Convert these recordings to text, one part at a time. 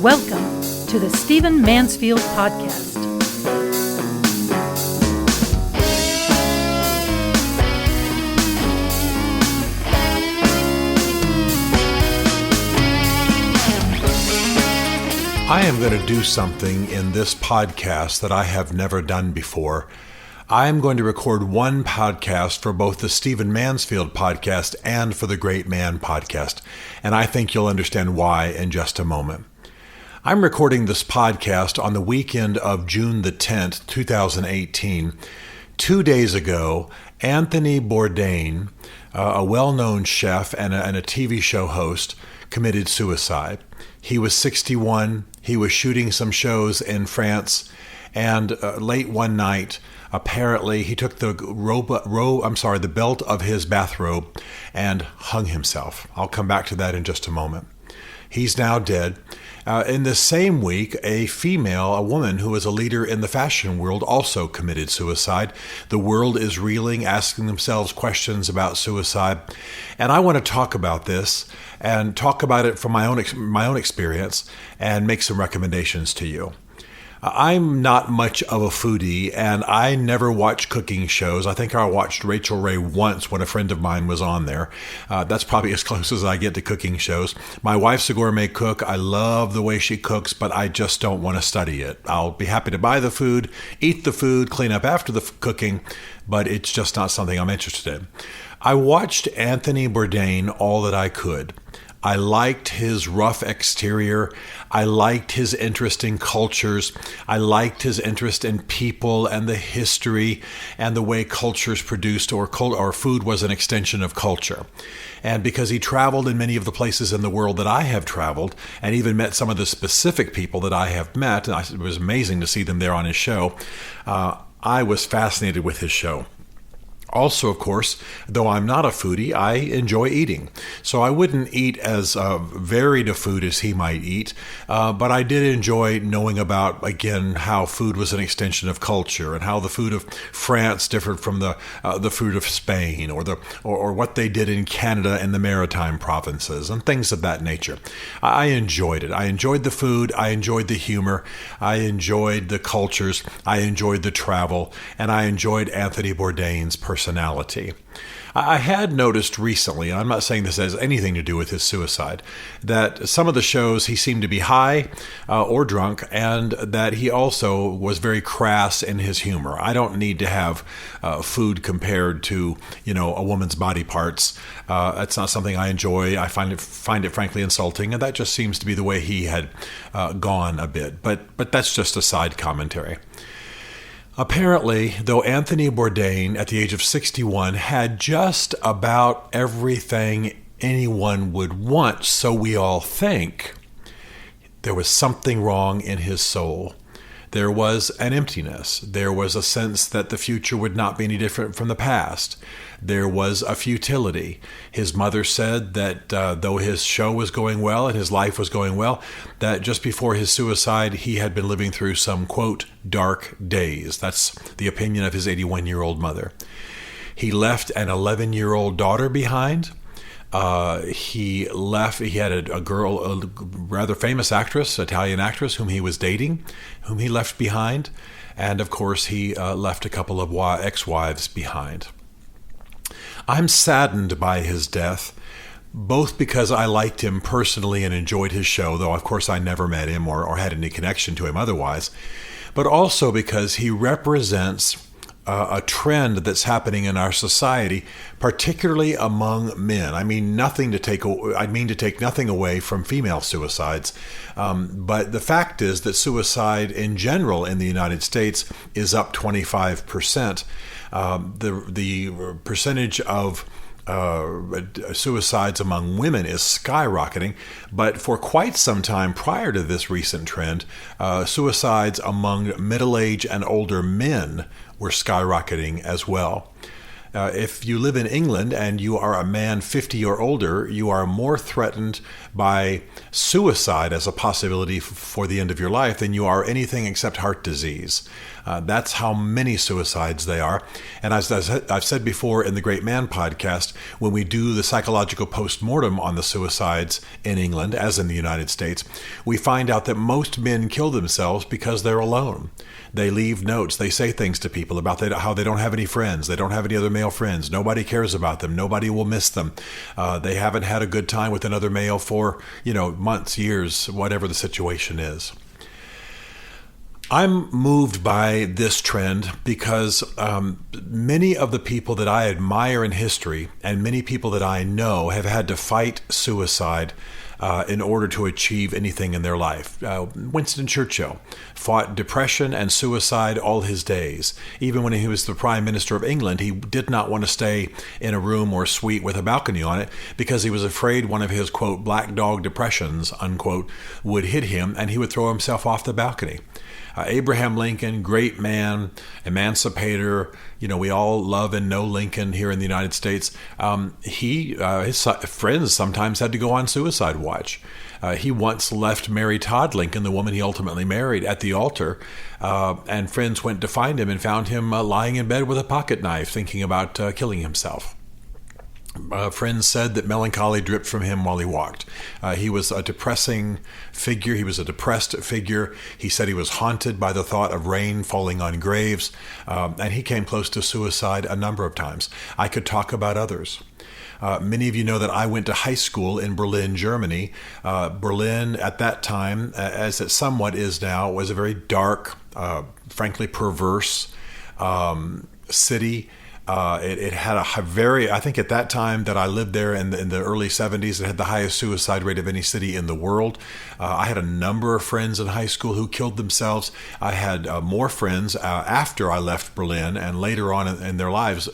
Welcome to the Stephen Mansfield Podcast. I am going to do something in this podcast that I have never done before. I am going to record one podcast for both the Stephen Mansfield podcast and for the Great Man podcast, and I think you'll understand why in just a moment. I'm recording this podcast on the weekend of June the 10th, 2018. 2 days ago, Anthony Bourdain, a well-known chef and a TV show host, committed suicide. He was 61. He was shooting some shows in France, and late one night, apparently, he took the the belt of his bathrobe and hung himself. I'll come back to that in just a moment. He's now dead. In the same week, a woman who was a leader in the fashion world, also committed suicide. The world is reeling, asking themselves questions about suicide. And I want to talk about this and talk about it from my own experience and make some recommendations to you. I'm not much of a foodie, and I never watch cooking shows. I think I watched Rachel Ray once when a friend of mine was on there. That's probably as close as I get to cooking shows. My wife's a gourmet cook. I love the way she cooks, but I just don't want to study it. I'll be happy to buy the food, eat the food, clean up after the cooking, but it's just not something I'm interested in. I watched Anthony Bourdain all that I could. I liked his rough exterior. I liked his interest in cultures. I liked his interest in people and the history and the way cultures produced or food was an extension of culture. And because he traveled in many of the places in the world that I have traveled and even met some of the specific people that I have met, and it was amazing to see them there on his show, I was fascinated with his show. Also, of course, though I'm not a foodie, I enjoy eating. So I wouldn't eat as varied a food as he might eat, but I did enjoy knowing about, again, how food was an extension of culture and how the food of France differed from the food of Spain or what they did in Canada and the maritime provinces and things of that nature. I enjoyed it. I enjoyed the food. I enjoyed the humor. I enjoyed the cultures. I enjoyed the travel. And I enjoyed Anthony Bourdain's personality. I had noticed recently, and I'm not saying this has anything to do with his suicide, that some of the shows he seemed to be high or drunk, and that he also was very crass in his humor. I don't need to have food compared to, a woman's body parts. That's not something I enjoy. I find it frankly insulting, and that just seems to be the way he had gone a bit. But that's just a side commentary. Apparently, though Anthony Bourdain, at the age of 61, had just about everything anyone would want, so we all think, there was something wrong in his soul. There was an emptiness. There was a sense that the future would not be any different from the past. There was a futility. His mother said that though his show was going well and his life was going well, that just before his suicide, he had been living through some, quote, dark days. That's the opinion of his 81-year-old mother. He left an 11-year-old daughter behind. He had a girl, a rather famous actress, Italian actress, whom he was dating, whom he left behind. And of course, he left a couple of ex-wives behind. I'm saddened by his death, both because I liked him personally and enjoyed his show, though of course I never met him or had any connection to him otherwise, but also because he represents a trend that's happening in our society, particularly among men. I mean to take nothing away from female suicides, but the fact is that suicide in general in the United States is up 25%. The percentage of suicides among women is skyrocketing, but for quite some time prior to this recent trend, suicides among middle-aged and older men were skyrocketing as well. If you live in England and you are a man 50 or older, you are more threatened by suicide as a possibility for the end of your life than you are anything except heart disease. That's how many suicides they are. And as I've said before in the Great Man podcast, when we do the psychological postmortem on the suicides in England, as in the United States, we find out that most men kill themselves because they're alone. They leave notes. They say things to people about how they don't have any friends. They don't have any other male friends. Nobody cares about them. Nobody will miss them. They haven't had a good time with another male for, months, years, whatever the situation is. I'm moved by this trend because many of the people that I admire in history and many people that I know have had to fight suicide in order to achieve anything in their life. Winston Churchill fought depression and suicide all his days. Even when he was the Prime Minister of England, he did not want to stay in a room or suite with a balcony on it because he was afraid one of his, quote, black dog depressions, unquote, would hit him and he would throw himself off the balcony. Abraham Lincoln, great man, emancipator. We all love and know Lincoln here in the United States. His friends sometimes had to go on suicide watch. He once left Mary Todd Lincoln, the woman he ultimately married, at the altar, and friends went to find him and found him lying in bed with a pocket knife, thinking about killing himself. Friends said that melancholy dripped from him while he walked. He was a depressing figure. He was a depressed figure. He said he was haunted by the thought of rain falling on graves, and he came close to suicide a number of times. I could talk about others. Many of you know that I went to high school in Berlin, Germany. Berlin at that time, as it somewhat is now, was a very dark, frankly perverse city. It had I think at that time that I lived there in the early 70s, it had the highest suicide rate of any city in the world. I had a number of friends in high school who killed themselves. I had more friends after I left Berlin and later on in their lives,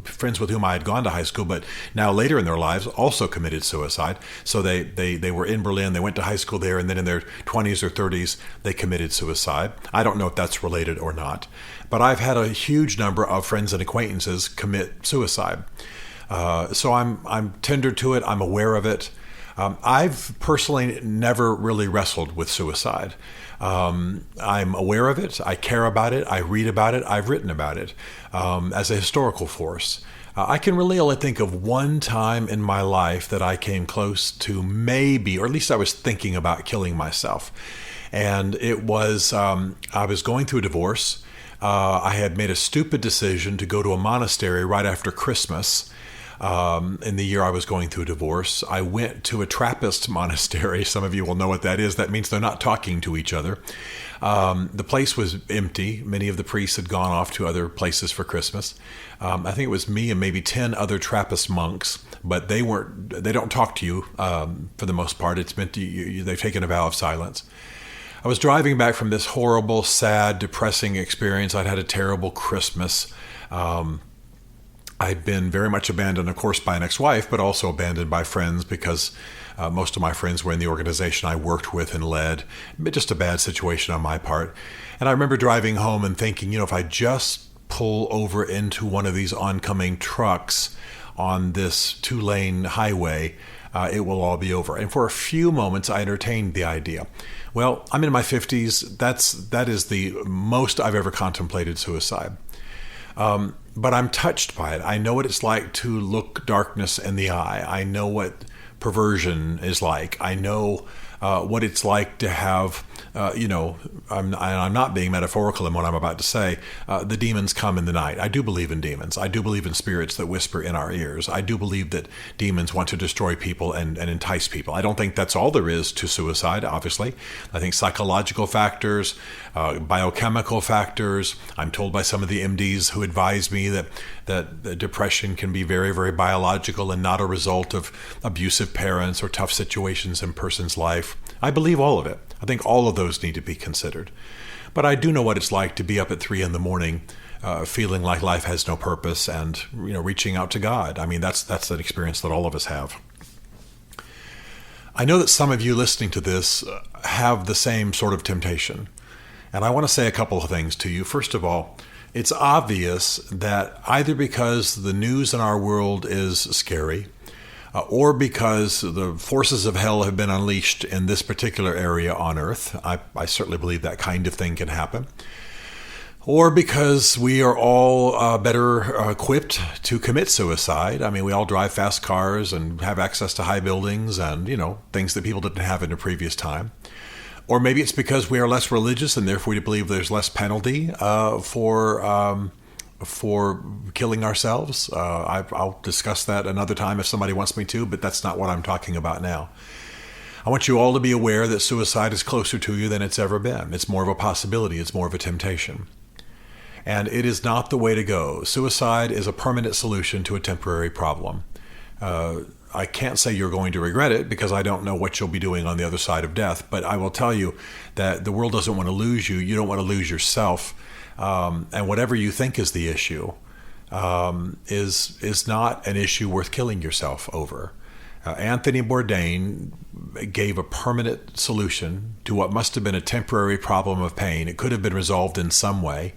friends with whom I had gone to high school, but now later in their lives also committed suicide. So they were in Berlin, they went to high school there, and then in their 20s or 30s, they committed suicide. I don't know if that's related or not. But I've had a huge number of friends and acquaintances commit suicide. So I'm tender to it. I'm aware of it. I've personally never really wrestled with suicide. I'm aware of it. I care about it. I read about it. I've written about it as a historical force. I can really only think of one time in my life that I came close to maybe, or at least I was thinking about killing myself. And it was, I was going through a divorce. I had made a stupid decision to go to a monastery right after Christmas in the year I was going through a divorce. I went to a Trappist monastery. Some of you will know what that is. That means they're not talking to each other. The place was empty. Many of the priests had gone off to other places for Christmas. I think it was me and maybe 10 other Trappist monks, but they don't talk to you for the most part. It's meant to, they've taken a vow of silence. I was driving back from this horrible, sad, depressing experience. I'd had a terrible Christmas. I'd been very much abandoned, of course, by an ex-wife, but also abandoned by friends because most of my friends were in the organization I worked with and led. Just a bad situation on my part. And I remember driving home and thinking, if I just pull over into one of these oncoming trucks on this 2-lane highway, it will all be over. And for a few moments, I entertained the idea. Well, I'm in my 50s. That is the most I've ever contemplated suicide. But I'm touched by it. I know what it's like to look darkness in the eye. I know what perversion is like. I know what it's like to have, I'm not being metaphorical in what I'm about to say. The demons come in the night. I do believe in demons. I do believe in spirits that whisper in our ears. I do believe that demons want to destroy people and entice people. I don't think that's all there is to suicide, obviously. I think psychological factors, biochemical factors. I'm told by some of the MDs who advise me that depression can be very, very biological and not a result of abusive parents or tough situations in a person's life. I believe all of it. I think all of those need to be considered. But I do know what it's like to be up at 3 a.m, feeling like life has no purpose and reaching out to God. I mean, that's an experience that all of us have. I know that some of you listening to this have the same sort of temptation. And I want to say a couple of things to you. First of all, It's obvious that either because the news in our world is scary, or because the forces of hell have been unleashed in this particular area on Earth. I certainly believe that kind of thing can happen. Or because we are all better equipped to commit suicide. I mean, we all drive fast cars and have access to high buildings and, things that people didn't have in a previous time. Or maybe it's because we are less religious and therefore we believe there's less penalty for killing ourselves. I'll discuss that another time if somebody wants me to, but that's not what I'm talking about now. I want you all to be aware that suicide is closer to you than it's ever been. It's more of a possibility. It's more of a temptation. And it is not the way to go. Suicide is a permanent solution to a temporary problem. I can't say you're going to regret it because I don't know what you'll be doing on the other side of death, but I will tell you that the world doesn't want to lose you. You don't want to lose yourself. And whatever you think is the issue is not an issue worth killing yourself over. Anthony Bourdain gave a permanent solution to what must have been a temporary problem of pain. It could have been resolved in some way.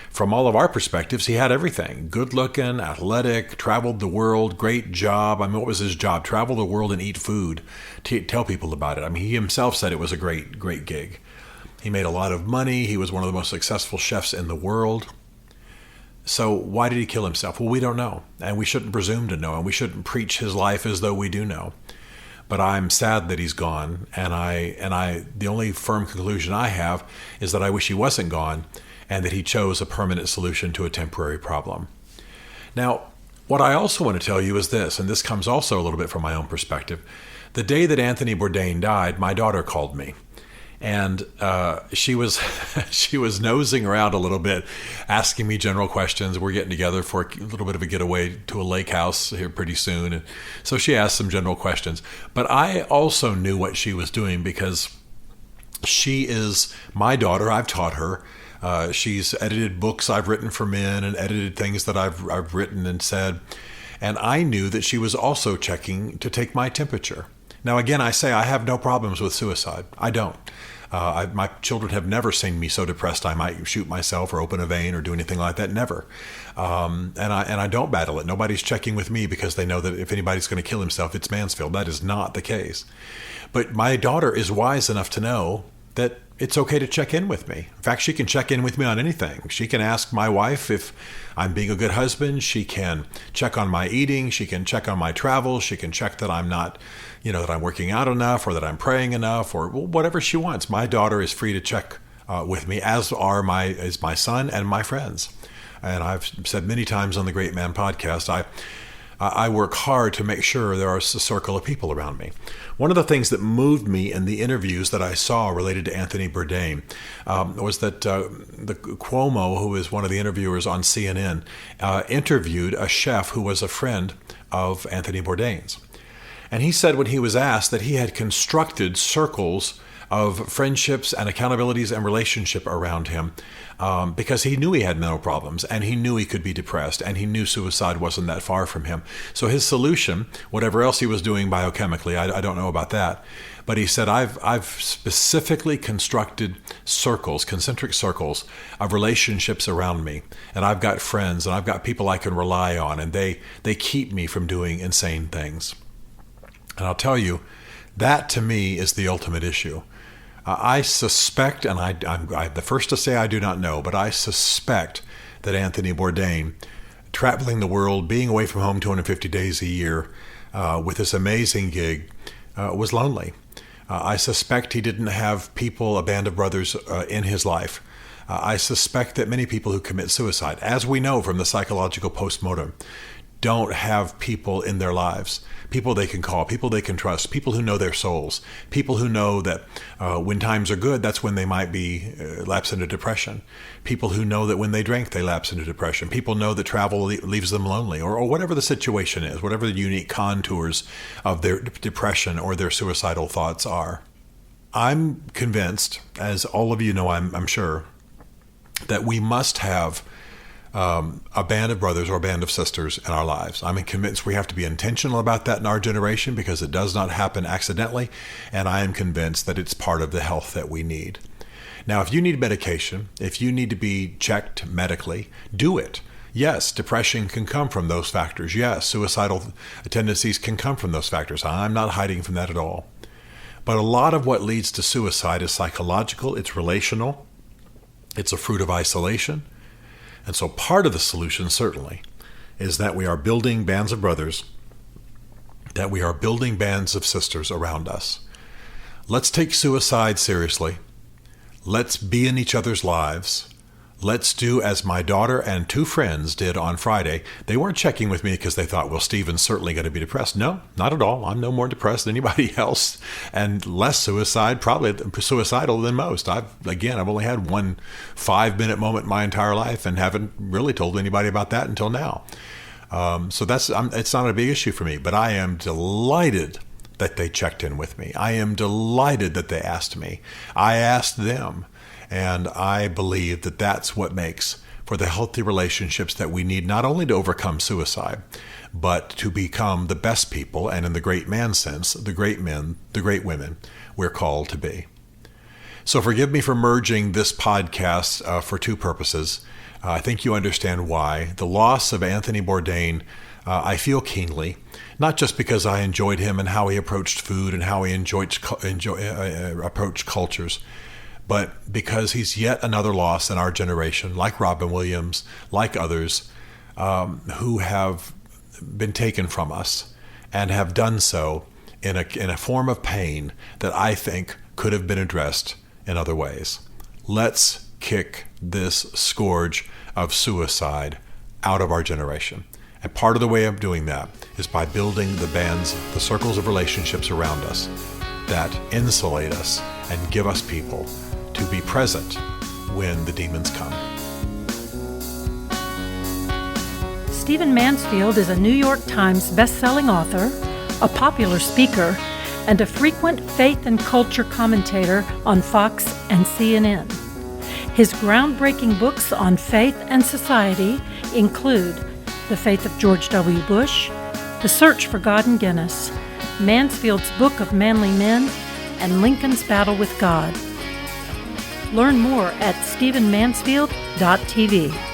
From all of our perspectives, he had everything. Good looking, athletic, traveled the world, great job. I mean, what was his job? Travel the world and eat food, tell people about it. I mean, he himself said it was a great, great gig. He made a lot of money. He was one of the most successful chefs in the world. So why did he kill himself? Well, we don't know, and we shouldn't presume to know, and we shouldn't preach his life as though we do know. But I'm sad that he's gone, and the only firm conclusion I have is that I wish he wasn't gone, and that he chose a permanent solution to a temporary problem. Now, what I also want to tell you is this, and this comes also a little bit from my own perspective. The day that Anthony Bourdain died, my daughter called me. And she was nosing around a little bit, asking me general questions. We're getting together for a little bit of a getaway to a lake house here pretty soon. And so she asked some general questions. But I also knew what she was doing because she is my daughter. I've taught her. She's edited books I've written for men and edited things that I've written and said. And I knew that she was also checking to take my temperature. Now, again, I say I have no problems with suicide. I don't. My children have never seen me so depressed I might shoot myself or open a vein or do anything like that. Never. And I don't battle it. Nobody's checking with me because they know that if anybody's going to kill himself, it's Mansfield. That is not the case. But my daughter is wise enough to know that it's okay to check in with me. In fact, she can check in with me on anything. She can ask my wife if I'm being a good husband. She can check on my eating. She can check on my travel. She can check that I'm not, that I'm working out enough or that I'm praying enough or whatever she wants. My daughter is free to check with me, as is my son and my friends. And I've said many times on the Great Man podcast, I work hard to make sure there is a circle of people around me. One of the things that moved me in the interviews that I saw related to Anthony Bourdain was that the Cuomo, who is one of the interviewers on CNN, interviewed a chef who was a friend of Anthony Bourdain's. And he said when he was asked that he had constructed circles of friendships and accountabilities and relationship around him because he knew he had mental problems and he knew he could be depressed and he knew suicide wasn't that far from him. So his solution, whatever else he was doing biochemically, I don't know about that, but he said, I've specifically constructed circles, concentric circles of relationships around me, and I've got friends and I've got people I can rely on, and they keep me from doing insane things. And I'll tell you, that to me is the ultimate issue. I suspect, and I'm the first to say I do not know, but I suspect that Anthony Bourdain, traveling the world, being away from home 250 days a year with this amazing gig, was lonely. I suspect he didn't have people, a band of brothers in his life. I suspect that many people who commit suicide, as we know from the psychological postmortem, don't have people in their lives, people they can call, people they can trust, people who know their souls, people who know that when times are good, that's when they might be lapse into depression, people who know that when they drink, they lapse into depression, people know that travel leaves them lonely, or whatever the situation is, whatever the unique contours of their depression or their suicidal thoughts are. I'm convinced, as all of you know, I'm sure, that we must have a band of brothers or a band of sisters in our lives. I'm convinced we have to be intentional about that in our generation because it does not happen accidentally, and I am convinced that it's part of the health that we need. Now, if you need medication, if you need to be checked medically, do it. Yes, depression can come from those factors. Yes, suicidal tendencies can come from those factors. I'm not hiding from that at all. But a lot of what leads to suicide is psychological, it's relational, it's a fruit of isolation. And so part of the solution, certainly, is that we are building bands of brothers, that we are building bands of sisters around us. Let's take suicide seriously. Let's be in each other's lives. Let's do as my daughter and 2 friends did on Friday. They weren't checking with me because they thought, well, Stephen's certainly going to be depressed. No, not at all. I'm no more depressed than anybody else, and less probably suicidal than most. I've only had one 5-minute moment in my entire life and haven't really told anybody about that until now. So it's not a big issue for me, but I am delighted that they checked in with me. I am delighted that they asked me. I asked them. And I believe that that's what makes for the healthy relationships that we need, not only to overcome suicide, but to become the best people, and in the great man sense, the great men, the great women we're called to be. So forgive me for merging this podcast for 2 purposes. I think you understand why. The loss of Anthony Bourdain, I feel keenly, not just because I enjoyed him and how he approached food and how he approached cultures, but because he's yet another loss in our generation, like Robin Williams, like others, who have been taken from us and have done so in a form of pain that I think could have been addressed in other ways. Let's kick this scourge of suicide out of our generation. And part of the way of doing that is by building the bands, the circles of relationships around us that insulate us and give us people to be present when the demons come. Stephen Mansfield is a New York Times best-selling author, a popular speaker, and a frequent faith and culture commentator on Fox and CNN. His groundbreaking books on faith and society include The Faith of George W. Bush, The Search for God in Guinness, Mansfield's Book of Manly Men, and Lincoln's Battle with God. Learn more at stephenmansfield.tv.